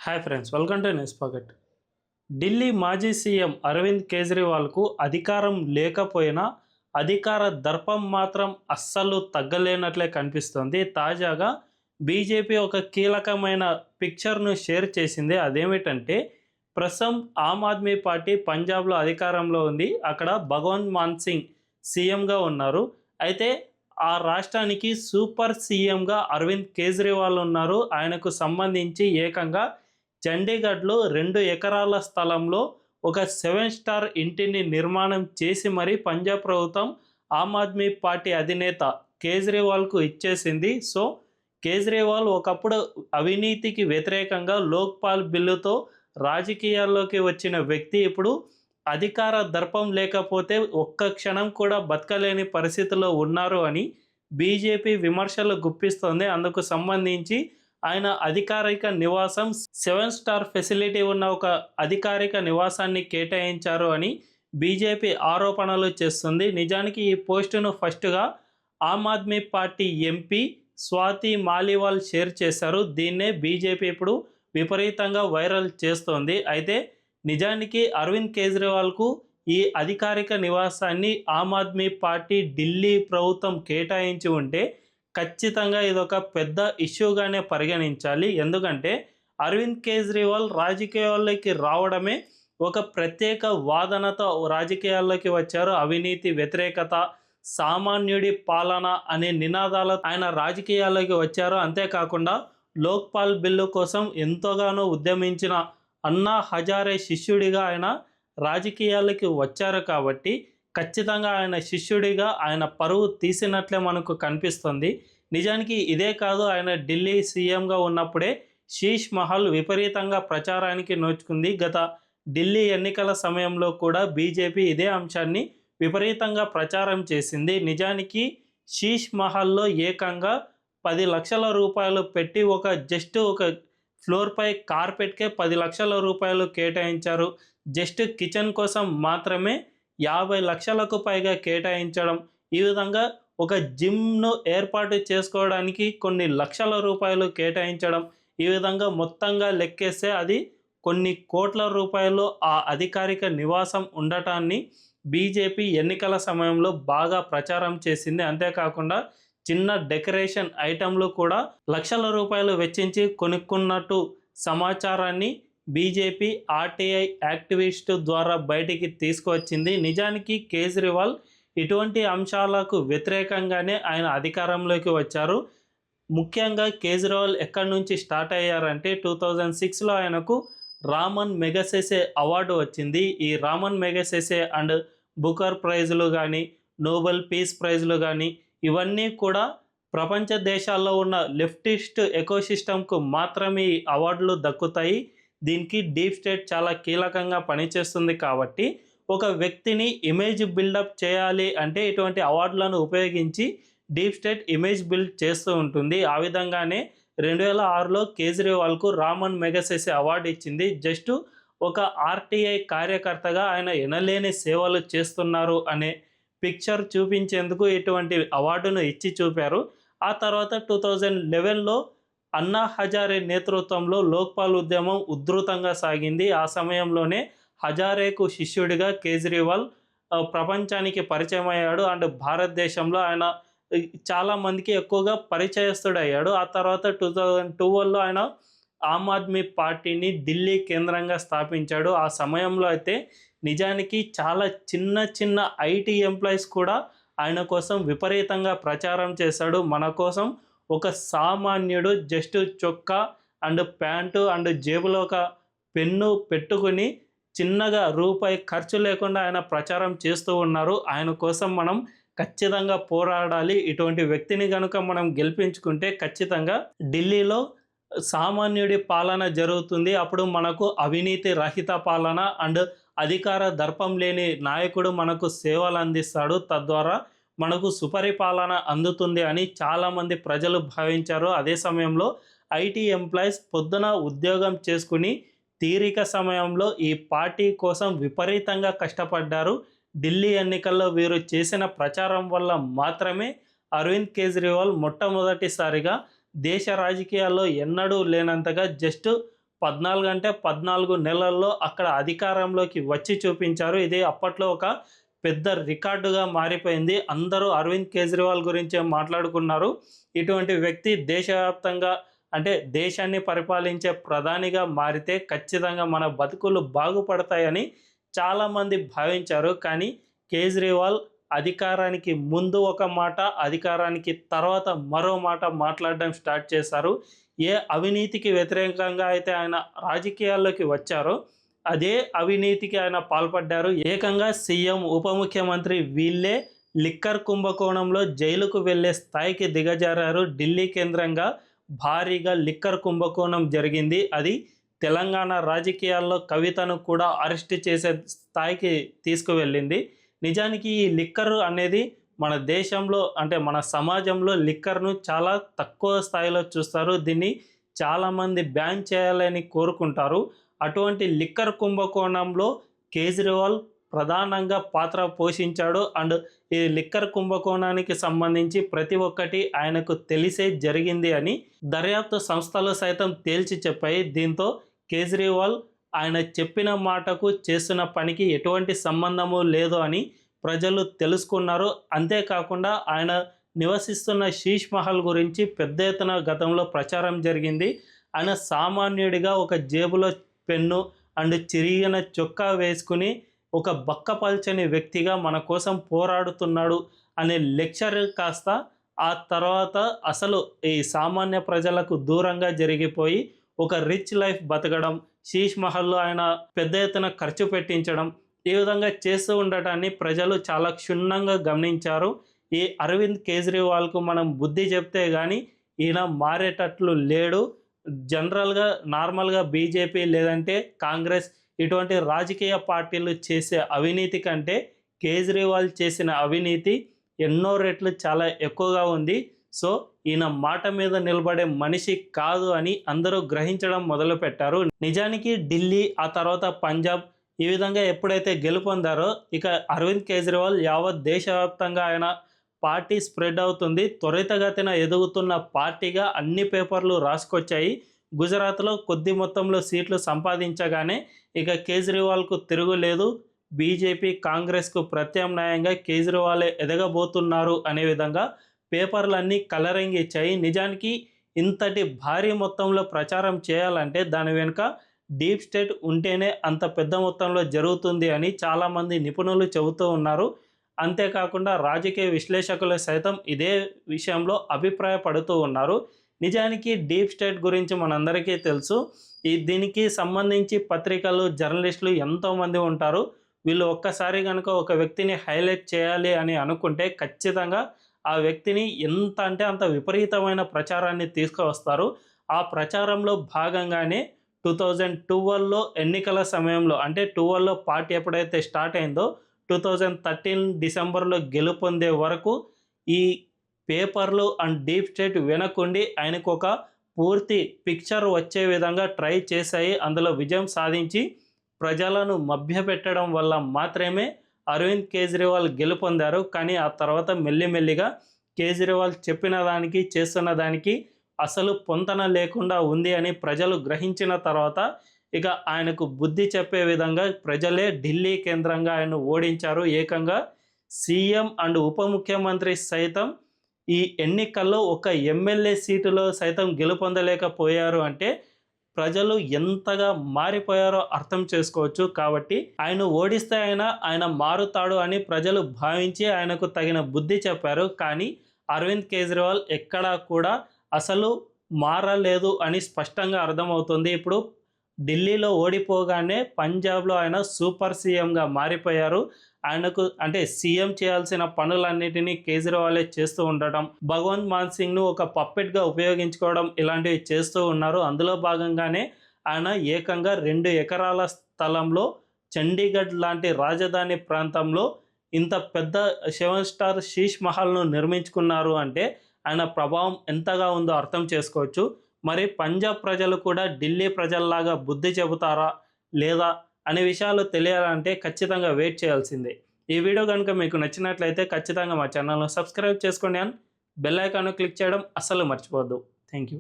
Hi friends, welcome to news pocket. Delhi మాజీ CM Arvind కేజ్రీవాల్కు అధికారం లేకపోయినా అధికార దర్పం మాత్రం అస్సలు తగ్గలేనట్లే కనిపిస్తోంది. తాజాగా బీజేపీ ఒక కీలకమైన పిక్చర్ను షేర్ చేసింది. అదేమిటంటే ప్రస్తుతం ఆమ్ ఆద్మీ పార్టీ పంజాబ్లో అధికారంలో ఉంది. అక్కడ భగవంత్ మాన్ సింగ్ సీఎంగా ఉన్నారు. అయితే ఆ రాష్ట్రానికి సూపర్ సీఎంగా అరవింద్ కేజ్రీవాల్ ఉన్నారు. ఆయనకు సంబంధించి ఏకంగా చండీగఢ్లో 2 ఎకరాల స్థలంలో ఒక 7 స్టార్ ఇంటిని నిర్మాణం చేసి మరీ పంజాబ్ ప్రభుత్వం ఆమ్ ఆద్మీ పార్టీ అధినేత కేజ్రీవాల్కు ఇచ్చేసింది. సో కేజ్రీవాల్ ఒకప్పుడు అవినీతికి వ్యతిరేకంగా లోక్పాల్ బిల్లుతో రాజకీయాల్లోకి వచ్చిన వ్యక్తి ఇప్పుడు అధికార దర్పం లేకపోతే ఒక్క క్షణం కూడా బతకలేని పరిస్థితిలో ఉన్నారు అని బీజేపీ విమర్శలు గుప్పిస్తోంది. అందుకు సంబంధించి ఆయన అధికారిక నివాసం 7 స్టార్ ఫెసిలిటీ ఉన్న ఒక అధికారిక నివాసాన్ని కేటాయించారు అని బీజేపీ ఆరోపణలు చేస్తుంది. నిజానికి ఈ పోస్టును ఫస్ట్గా ఆమ్ ఆద్మీ పార్టీ ఎంపీ స్వాతి మాలీవాల్ షేర్ చేశారు. దీన్నే బీజేపీ ఇప్పుడు విపరీతంగా వైరల్ చేస్తోంది. అయితే నిజానికి అరవింద్ కేజ్రీవాల్కు ఈ అధికారిక నివాసాన్ని ఆమ్ ఆద్మీ పార్టీ ఢిల్లీ ప్రభుత్వం కేటాయించి ఉంటే ఖచ్చితంగా ఇదొక పెద్ద ఇష్యూగానే పరిగణించాలి. ఎందుకంటే అరవింద్ కేజ్రీవాల్ రాజకీయాల్లోకి రావడమే ఒక ప్రత్యేక వాదనతో రాజకీయాల్లోకి వచ్చారు. అవినీతి వ్యతిరేకత, సామాన్యుడి పాలన అనే నినాదాలు ఆయన రాజకీయాల్లోకి వచ్చారు. అంతేకాకుండా లోక్పాల్ బిల్లు కోసం ఎంతోగానో ఉద్యమించిన అన్నా హజారే శిష్యుడిగా ఆయన రాజకీయాల్లోకి వచ్చారు. కాబట్టి ఖచ్చితంగా ఆయన శిష్యుడిగా ఆయన పరువు తీసినట్లే మనకు కనిపిస్తుంది. నిజానికి ఇదే కాదు, ఆయన ఢిల్లీ సీఎంగా ఉన్నప్పుడే శీష్ మహల్ విపరీతంగా ప్రచారానికి నోచుకుంది. గత ఢిల్లీ ఎన్నికల సమయంలో కూడా బీజేపీ ఇదే అంశాన్ని విపరీతంగా ప్రచారం చేసింది. నిజానికి శీష్ మహల్లో ఏకంగా 10 లక్షల రూపాయలు పెట్టి జస్ట్ ఒక ఫ్లోర్పై కార్పెట్కే 10 లక్షల రూపాయలు కేటాయించారు. జస్ట్ కిచెన్ కోసం మాత్రమే 50 లక్షలకు పైగా కేటాయించడం, ఈ విధంగా ఒక జిమ్ను ఏర్పాటు చేసుకోవడానికి కొన్ని లక్షల రూపాయలు కేటాయించడం, ఈ విధంగా మొత్తంగా లెక్కేస్తే అది కొన్ని కోట్ల రూపాయలు ఆ అధికారిక నివాసం ఉండటాన్ని బీజేపీ ఎన్నికల సమయంలో బాగా ప్రచారం చేసింది. అంతేకాకుండా చిన్న డెకరేషన్ ఐటెంలు కూడా లక్షల రూపాయలు వెచ్చించి కొనుక్కున్నట్టు సమాచారాన్ని బీజేపీ ఆర్టీఐ యాక్టివిస్టు ద్వారా బయటికి తీసుకువచ్చింది. నిజానికి కేజ్రీవాల్ ఇటువంటి అంశాలకు వ్యతిరేకంగానే ఆయన అధికారంలోకి వచ్చారు. ముఖ్యంగా కేజ్రీవాల్ ఎక్కడి నుంచి స్టార్ట్ అయ్యారంటే 2006లో ఆయనకు రామన్ మెగసెసే అవార్డు వచ్చింది. ఈ రామన్ మెగసెసే అండ్ బుకర్ ప్రైజులు కానీ, నోబెల్ పీస్ ప్రైజులు కానీ ఇవన్నీ కూడా ప్రపంచ దేశాల్లో ఉన్న లెఫ్టిస్ట్ ఎకోసిస్టమ్కు మాత్రమే ఈ అవార్డులు దక్కుతాయి. దీనికి డీప్ స్టేట్ చాలా కీలకంగా పనిచేస్తుంది. కాబట్టి ఒక వ్యక్తిని ఇమేజ్ బిల్డప్ చేయాలి అంటే ఇటువంటి అవార్డులను ఉపయోగించి డీప్ స్టేట్ ఇమేజ్ బిల్డ్ చేస్తూ ఉంటుంది. ఆ విధంగానే 2006లో కేజ్రీవాల్కు రామన్ మెగసెసే అవార్డు ఇచ్చింది. జస్ట్ ఒక ఆర్టీఐ కార్యకర్తగా ఆయన ఎనలేని సేవలు చేస్తున్నారు అనే పిక్చర్ చూపించేందుకు ఇటువంటి అవార్డును ఇచ్చి చూపారు. ఆ తర్వాత 2011లో అన్నా హజారే నేతృత్వంలో లోక్పాల్ ఉద్యమం ఉధృతంగా సాగింది. ఆ సమయంలోనే హజారేకు శిష్యుడిగా కేజ్రీవాల్ ప్రపంచానికి పరిచయం అయ్యాడు. అండ్ భారతదేశంలో ఆయన చాలామందికి ఎక్కువగా పరిచయస్తుడయ్యాడు. ఆ తర్వాత 2012లో ఆయన ఆమ్ ఆద్మీ పార్టీని ఢిల్లీ కేంద్రంగా స్థాపించాడు. ఆ సమయంలో అయితే నిజానికి చాలా చిన్న చిన్న ఐటీ ఎంప్లాయీస్ కూడా ఆయన కోసం విపరీతంగా ప్రచారం చేశాడు. మన కోసం ఒక సామాన్యుడు జస్ట్ చొక్కా అండ్ ప్యాంటు అండ్ జేబులో ఒక పెన్ను పెట్టుకుని చిన్నగా రూపాయి ఖర్చు లేకుండా ఆయన ప్రచారం చేస్తూ ఉన్నారు. ఆయన కోసం మనం ఖచ్చితంగా పోరాడాలి. ఇటువంటి వ్యక్తిని కనుక మనం గెలిపించుకుంటే ఖచ్చితంగా ఢిల్లీలో సామాన్యుడి పాలన జరుగుతుంది. అప్పుడు మనకు అవినీతి రహిత పాలన అండ్ అధికార దర్పం లేని నాయకుడు మనకు సేవలు అందిస్తాడు. తద్వారా మనకు సుపరిపాలన అందుతుంది అని చాలామంది ప్రజలు భావించారు. అదే సమయంలో ఐటీ ఎంప్లాయీస్ పొద్దున ఉద్యోగం చేసుకుని తీరిక సమయంలో ఈ పార్టీ కోసం విపరీతంగా కష్టపడ్డారు. ఢిల్లీ ఎన్నికల్లో వీరు చేసిన ప్రచారం వల్ల మాత్రమే అరవింద్ కేజ్రీవాల్ మొట్టమొదటిసారిగా దేశ రాజకీయాల్లో ఎన్నడూ లేనంతగా జస్ట్ 14 అంటే 14 నెలల్లో అక్కడ అధికారంలోకి వచ్చి చూపించారు. ఇది అప్పట్లో ఒక పెద్ద రికార్డుగా మారిపోయింది. అందరూ అరవింద్ కేజ్రీవాల్ గురించే మాట్లాడుకున్నారు. ఇటువంటి వ్యక్తి దేశవ్యాప్తంగా అంటే దేశాన్ని పరిపాలించే ప్రధానిగా మారితే ఖచ్చితంగా మన బతుకులు బాగుపడతాయని చాలామంది భావించారు. కానీ కేజ్రీవాల్ అధికారానికి ముందు ఒక మాట, అధికారానికి తర్వాత మరో మాట మాట్లాడడం స్టార్ట్ చేశారు. ఏ అవినీతికి వ్యతిరేకంగా అయితే ఆయన రాజకీయాల్లోకి వచ్చారో అదే అవినీతికి ఆయన పాల్పడ్డారు. ఏకంగా సీఎం, ఉప ముఖ్యమంత్రి వీళ్ళే లిక్కర్ కుంభకోణంలో జైలుకు వెళ్ళే స్థాయికి దిగజారారు. ఢిల్లీ కేంద్రంగా భారీగా లిక్కర్ కుంభకోణం జరిగింది. అది తెలంగాణ రాజకీయాల్లో కవితను కూడా అరెస్ట్ చేసే స్థాయికి తీసుకువెళ్ళింది. నిజానికి ఈ లిక్కర్ అనేది మన దేశంలో అంటే మన సమాజంలో లిక్కర్ను చాలా తక్కువ స్థాయిలో చూస్తారు. దీన్ని చాలామంది బ్యాన్ చేయాలని కోరుకుంటారు. అటువంటి లిక్కర్ కుంభకోణంలో కేజ్రీవాల్ ప్రధానంగా పాత్ర పోషించాడు. అండ్ ఈ లిక్కర్ కుంభకోణానికి సంబంధించి ప్రతి ఒక్కటి ఆయనకు తెలిసే జరిగింది అని దర్యాప్తు సంస్థలు సైతం తేల్చి చెప్పాయి. దీంతో కేజ్రీవాల్ ఆయన చెప్పిన మాటకు చేస్తున్న పనికి ఎటువంటి సంబంధము లేదు అని ప్రజలు తెలుసుకున్నారు. అంతేకాకుండా ఆయన నివసిస్తున్న శీష్ మహల్ గురించి పెద్ద ఎత్తున గతంలో ప్రచారం జరిగింది. ఆయన సామాన్యుడిగా ఒక జేబులో పెన్ను అండ్ చిరిగిన చొక్కా వేసుకుని ఒక బక్కపల్చని వ్యక్తిగా మన కోసం పోరాడుతున్నాడు అనే లెక్చర్ కాస్త ఆ తర్వాత అసలు ఈ సామాన్య ప్రజలకు దూరంగా జరిగిపోయి ఒక రిచ్ లైఫ్ బతకడం, శీష్ మహల్లో ఆయన పెద్ద ఎత్తున ఖర్చు పెట్టించడం, ఈ విధంగా చేస్తూ ఉండటాన్ని ప్రజలు చాలా క్షుణ్ణంగా గమనించారు. ఈ అరవింద్ కేజ్రీవాల్కు మనం బుద్ధి చెప్తే కానీ ఈయన మారేటట్లు లేడు. జనరల్గా నార్మల్గా బీజేపీ లేదంటే కాంగ్రెస్ ఇటువంటి రాజకీయ పార్టీలు చేసే అవినీతి కంటే కేజ్రీవాల్ చేసిన అవినీతి ఎన్నో రెట్లు చాలా ఎక్కువగా ఉంది. సో ఈయన మాట మీద నిలబడే మనిషి కాదు అని అందరూ గ్రహించడం మొదలుపెట్టారు. నిజానికి ఢిల్లీ, ఆ తర్వాత పంజాబ్ ఈ విధంగా ఎప్పుడైతే గెలుపొందారో ఇక అరవింద్ కేజ్రీవాల్ యావత్ దేశవ్యాప్తంగా ఆయన పార్టీ స్ప్రెడ్ అవుతుంది. త్వరితగతిన ఎదుగుతున్న పార్టీగా అన్ని పేపర్లు రాసుకొచ్చాయి. గుజరాత్లో కొద్ది మొత్తంలో సీట్లు సంపాదించగానే ఇక కేజ్రీవాల్కు తిరుగులేదు. బీజేపీ, కాంగ్రెస్కు ప్రత్యామ్నాయంగా కేజ్రీవాలే ఎదగబోతున్నారు అనే విధంగా పేపర్లన్నీ కలరింగ్ ఇచ్చాయి. నిజానికి ఇంతటి భారీ మొత్తంలో ప్రచారం చేయాలంటే దాని వెనుక డీప్ స్టేట్ ఉంటేనే అంత పెద్ద మొత్తంలో జరుగుతుంది అని చాలామంది నిపుణులు చెబుతూ ఉన్నారు. అంతేకాకుండా రాజకీయ విశ్లేషకులు సైతం ఇదే విషయంలో అభిప్రాయపడుతూ ఉన్నారు. నిజానికి డీప్ స్టేట్ గురించి మనందరికీ తెలుసు. దీనికి సంబంధించి పత్రికలు, జర్నలిస్టులు ఎంతోమంది ఉంటారు. వీళ్ళు ఒక్కసారి కనుక ఒక వ్యక్తిని హైలైట్ చేయాలి అని అనుకుంటే ఖచ్చితంగా ఆ వ్యక్తిని ఎంత అంటే అంత విపరీతమైన ప్రచారాన్ని తీసుకువస్తారు. ఆ ప్రచారంలో భాగంగానే 2012లో ఎన్నికల సమయంలో అంటే 12లో పార్టీ ఎప్పుడైతే స్టార్ట్ అయిందో 2013 డిసెంబర్లో గెలుపొందే వరకు ఈ పేపర్లు అండ్ డీప్ స్టేట్ వెనకుండి ఆయనకు ఒక పూర్తి పిక్చర్ వచ్చే విధంగా ట్రై చేశాయి. అందులో విజయం సాధించి ప్రజలను మభ్యపెట్టడం వల్ల మాత్రమే అరవింద్ కేజ్రీవాల్ గెలుపొందారు. కానీ ఆ తర్వాత మెల్లిమెల్లిగా కేజ్రీవాల్ చెప్పిన దానికి చేస్తున్న దానికి అసలు పొంతన లేకుండా ఉంది అని ప్రజలు గ్రహించిన తర్వాత ఇక ఆయనకు బుద్ధి చెప్పే విధంగా ప్రజలే ఢిల్లీ కేంద్రంగా ఆయన ఓడించారు. ఏకంగా సీఎం అండ్ ఉప ముఖ్యమంత్రి సైతం ఈ ఎన్నికల్లో ఒక ఎమ్మెల్యే సీటులో సైతం గెలుపొందలేకపోయారు అంటే ప్రజలు ఎంతగా మారిపోయారో అర్థం చేసుకోవచ్చు. కాబట్టి ఆయన ఓడిస్తే ఆయన మారుతాడు అని ప్రజలు భావించి ఆయనకు తగిన బుద్ధి చెప్పారు. కానీ అరవింద్ కేజ్రీవాల్ ఎక్కడా కూడా అసలు మారలేదు అని స్పష్టంగా అర్థమవుతుంది. ఇప్పుడు ఢిల్లీలో ఓడిపోగానే పంజాబ్లో ఆయన సూపర్ సీఎంగా మారిపోయారు. ఆయనకు అంటే సీఎం చేయాల్సిన పనులన్నిటినీ కేజ్రీవాలే చేస్తూ ఉండటం, భగవంత్ మాన్ సింగ్ను ఒక పప్పెట్గా ఉపయోగించుకోవడం ఇలాంటివి చేస్తూ ఉన్నారు. అందులో భాగంగానే ఆయన ఏకంగా 2 ఎకరాల స్థలంలో చండీగఢ్ లాంటి రాజధాని ప్రాంతంలో ఇంత పెద్ద 7 స్టార్ శీష్ మహల్ను నిర్మించుకున్నారు అంటే ఆయన ప్రభావం ఎంతగా ఉందో అర్థం చేసుకోవచ్చు. మరి పంజాబ్ ప్రజలు కూడా ఢిల్లీ ప్రజల్లాగా బుద్ధి చెబుతారా లేదా అనే విషయాలు తెలియాలంటే ఖచ్చితంగా వెయిట్ చేయాల్సిందే. ఈ వీడియో కనుక మీకు నచ్చినట్లయితే ఖచ్చితంగా మా ఛానల్ను సబ్స్క్రైబ్ చేసుకోండి అండ్ బెల్ ఐకాన్ను క్లిక్ చేయడం అస్సలు మర్చిపోవద్దు. Thank you.